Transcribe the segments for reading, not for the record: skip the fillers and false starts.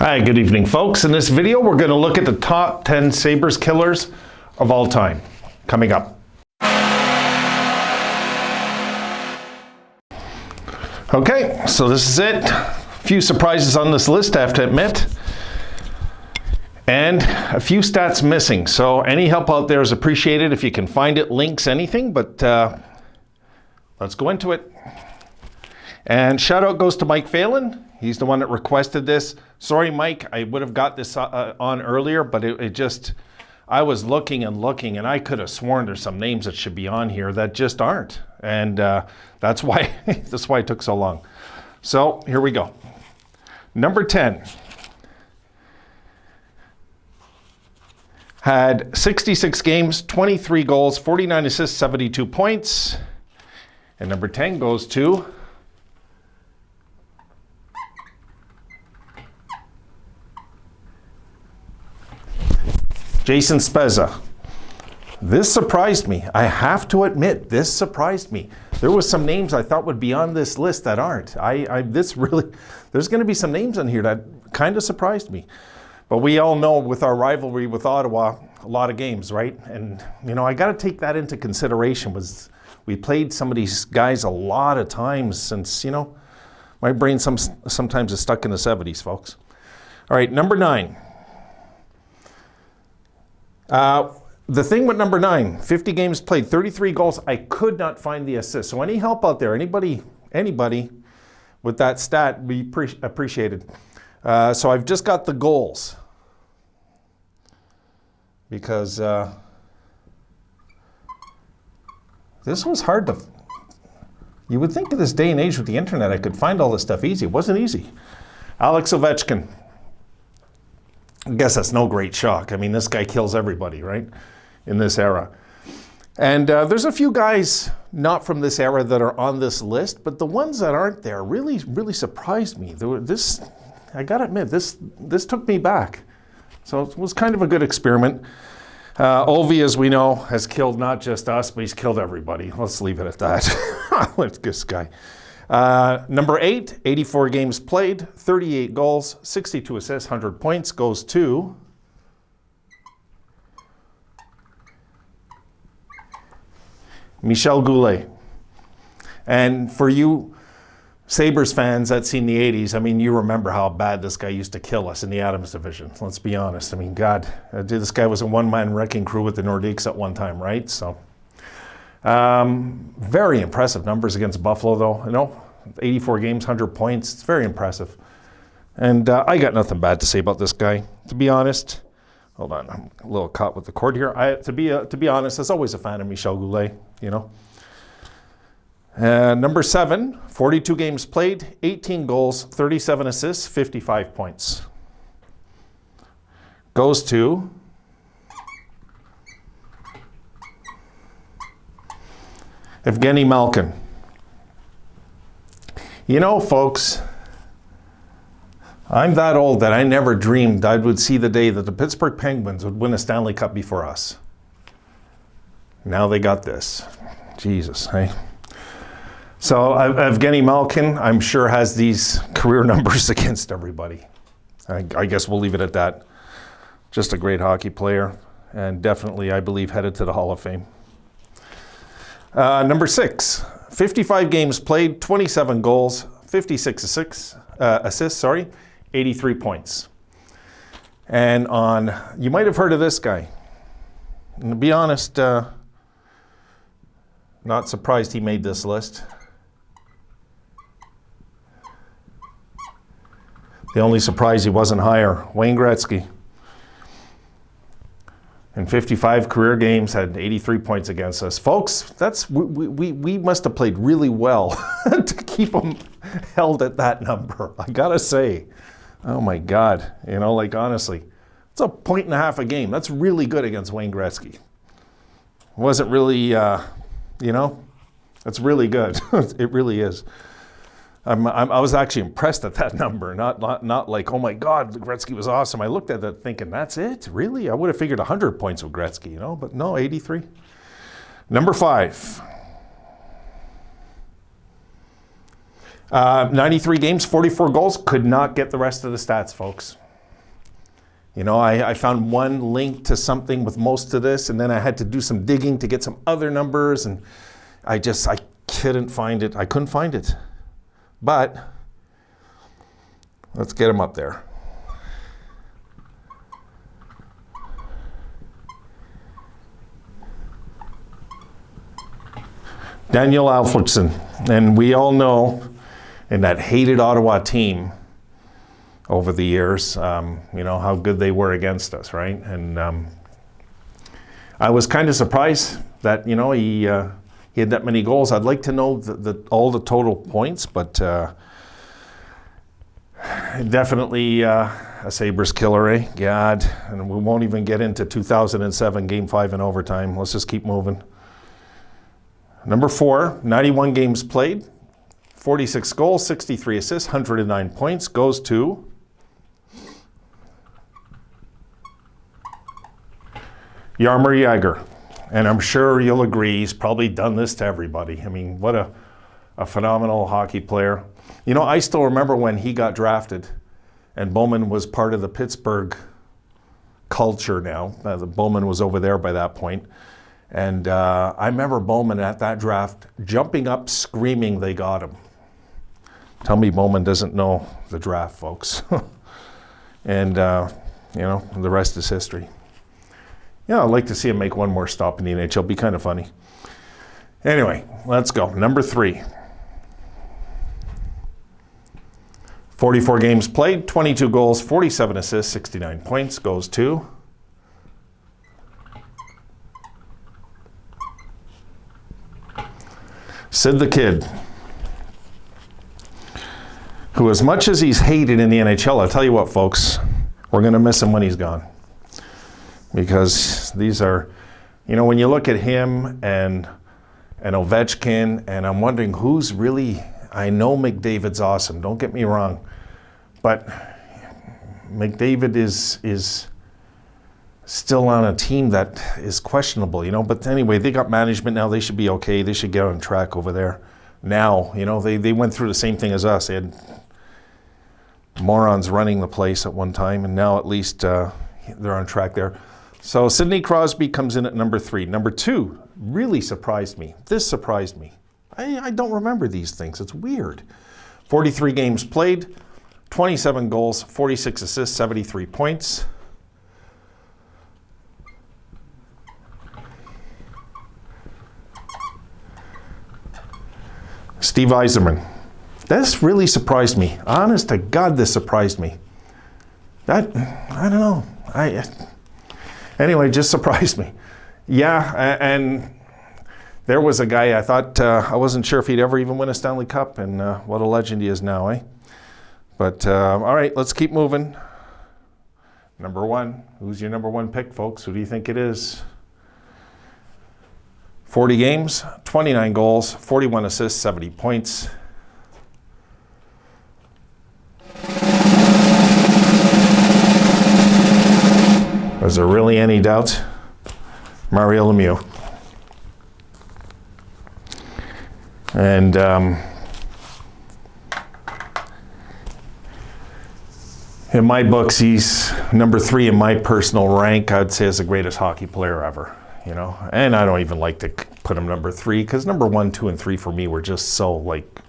Hi, good evening, folks. In this video, we're going to look at the top 10 Sabres Killers of all time. Coming up. Okay, so this is it. A few surprises on this list, I have to admit. And a few stats missing. So any help out there is appreciated if you can find it, links, anything. But let's go into it. And shout out goes to Mike Phelan. He's the one that requested this. Sorry, Mike, I would have got this on earlier, but it just, I was looking and looking, and I could have sworn there's some names that should be on here that just aren't. And that's why it took so long. So here we go. Number 10. Had 66 games, 23 goals, 49 assists, 72 points. And number 10 goes to Jason Spezza. This surprised me. I have to admit, this surprised me. There was some names I thought would be on this list that aren't. There's going to be some names on here that kind of surprised me. But we all know with our rivalry with Ottawa, a lot of games, right? And, you know, I got to take that into consideration. We played some of these guys a lot of times since, you know, my brain sometimes is stuck in the 70s, folks. All right, number 9. The thing with number 9, 50 games played, 33 goals. I could not find the assist. So any help out there, anybody with that stat, be appreciated. So I've just got the goals because this was hard to. You would think in this day and age with the internet, I could find all this stuff easy. It wasn't easy. Alex Ovechkin. I guess that's no great shock. I mean, this guy kills everybody, right? In this era. And there's a few guys not from this era that are on this list, but the ones that aren't there really, really surprised me. I gotta admit, this took me back. So it was kind of a good experiment. Ovi, as we know, has killed not just us, but he's killed everybody. Let's leave it at that. Look at this guy. Number 8, 84 games played, 38 goals, 62 assists, 100 points, goes to Michel Goulet. And for you Sabres fans that's seen the 80s, I mean, you remember how bad this guy used to kill us in the Adams division. Let's be honest. I mean, God, this guy was a one-man wrecking crew with the Nordiques at one time, right? So, very impressive numbers against Buffalo, though. You know, 84 games, 100 points. It's very impressive. And I got nothing bad to say about this guy, to be honest. Hold on, I'm a little caught with the cord here. To be honest, I was always a fan of Michel Goulet, you know. Number 7, 42 games played, 18 goals, 37 assists, 55 points. Goes to Evgeni Malkin. You know, folks, I'm that old that I never dreamed I would see the day that the Pittsburgh Penguins would win a Stanley Cup before us. Now they got this. Jesus, hey? So Evgeni Malkin, I'm sure, has these career numbers against everybody. I guess we'll leave it at that. Just a great hockey player, and definitely, I believe, headed to the Hall of Fame. Number 6, 55 games played, 27 goals, 56 assists, 83 points. And you might have heard of this guy. And to be honest, not surprised he made this list. The only surprise he wasn't higher, Wayne Gretzky. In 55 career games, had 83 points against us. Folks, we must have played really well to keep him held at that number. I gotta say, oh my God, you know, like honestly, it's a 1.5 a game. That's really good against Wayne Gretzky. Wasn't really, you know, that's really good. It really is. I was actually impressed at that number, not like, oh my God, Gretzky was awesome. I looked at that thinking, that's it? Really? I would have figured 100 points with Gretzky, you know, but no, 83. Number 5. 93 games, 44 goals. Could not get the rest of the stats, folks. You know, I found one link to something with most of this, and then I had to do some digging to get some other numbers, and I couldn't find it. I couldn't find it. But let's get them up there. Daniel Alfredsson, and we all know in that hated Ottawa team over the years, you know, how good they were against us, right? And I was kind of surprised that, you know, he had that many goals. I'd like to know all the total points, but definitely a Sabres killer, eh? God, and we won't even get into 2007 Game 5 in overtime. Let's just keep moving. Number 4, 91 games played, 46 goals, 63 assists, 109 points, goes to Jaromir Jagr. And I'm sure you'll agree, he's probably done this to everybody. I mean, what a phenomenal hockey player. You know, I still remember when he got drafted and Bowman was part of the Pittsburgh culture now. Bowman was over there by that point. And I remember Bowman at that draft jumping up, screaming they got him. Tell me Bowman doesn't know the draft, folks. And, you know, the rest is history. Yeah, I'd like to see him make one more stop in the NHL. It'd be kind of funny. Anyway, let's go. Number 3. 44 games played, 22 goals, 47 assists, 69 points, goes to Sid the Kid, who, as much as he's hated in the NHL, I'll tell you what, folks, we're going to miss him when he's gone. Because these are, you know, when you look at him and Ovechkin, and I'm wondering who's really, I know McDavid's awesome, don't get me wrong, but McDavid is still on a team that is questionable, you know. But anyway, they got management now. They should be okay. They should get on track over there. Now, you know, they went through the same thing as us. They had morons running the place at one time, and now at least they're on track there. So Sidney Crosby comes in at number 3. Number 2 really surprised me. This surprised me. I don't remember these things. It's weird. 43 games played, 27 goals, 46 assists, 73 points. Steve Yzerman. This really surprised me. Honest to God, this surprised me. I don't know. Anyway, just surprised me. Yeah, and there was a guy I thought, I wasn't sure if he'd ever even win a Stanley Cup, and what a legend he is now, eh? But, all right, let's keep moving. Number 1. Who's your number 1 pick, folks? Who do you think it is? 40 games, 29 goals, 41 assists, 70 points. Was there really any doubt? Mario Lemieux. And in my books, he's number 3 in my personal rank. I'd say is the greatest hockey player ever. You know, and I don't even like to put him number 3 because number 1, 2, and 3 for me were just so like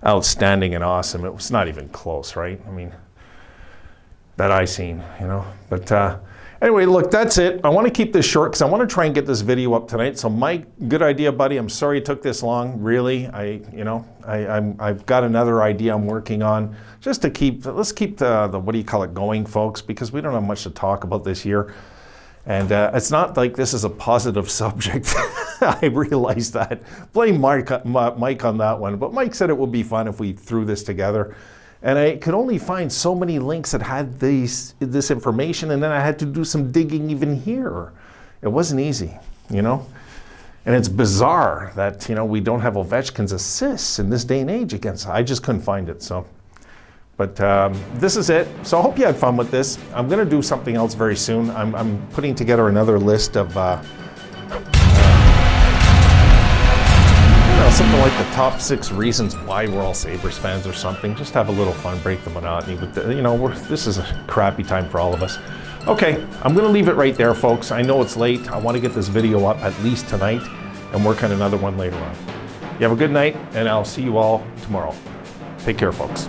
outstanding and awesome. It was not even close, right? I mean, that I seen, you know. But anyway, look, that's it. I want to keep this short because I want to try and get this video up tonight. So, Mike, good idea, buddy. I'm sorry it took this long. Really, I've got another idea I'm working on just to let's keep the what do you call it going, folks, because we don't have much to talk about this year. And it's not like this is a positive subject. I realize that. Blame Mike on that one. But Mike said it would be fun if we threw this together. And I could only find so many links that had this information, and then I had to do some digging even here. It wasn't easy, you know? And it's bizarre that, you know, we don't have Ovechkin's assists in this day and age against. I just couldn't find it, so. But this is it. So I hope you had fun with this. I'm going to do something else very soon. I'm putting together another list of something like the top 6 reasons why we're all Sabres fans or something. Just have a little fun, break the monotony. But you know, this is a crappy time for all of us. Okay, I'm gonna leave it right there, folks. I know it's late. I wanna get this video up at least tonight and work on another one later on. You have a good night, and I'll see you all tomorrow. Take care, folks.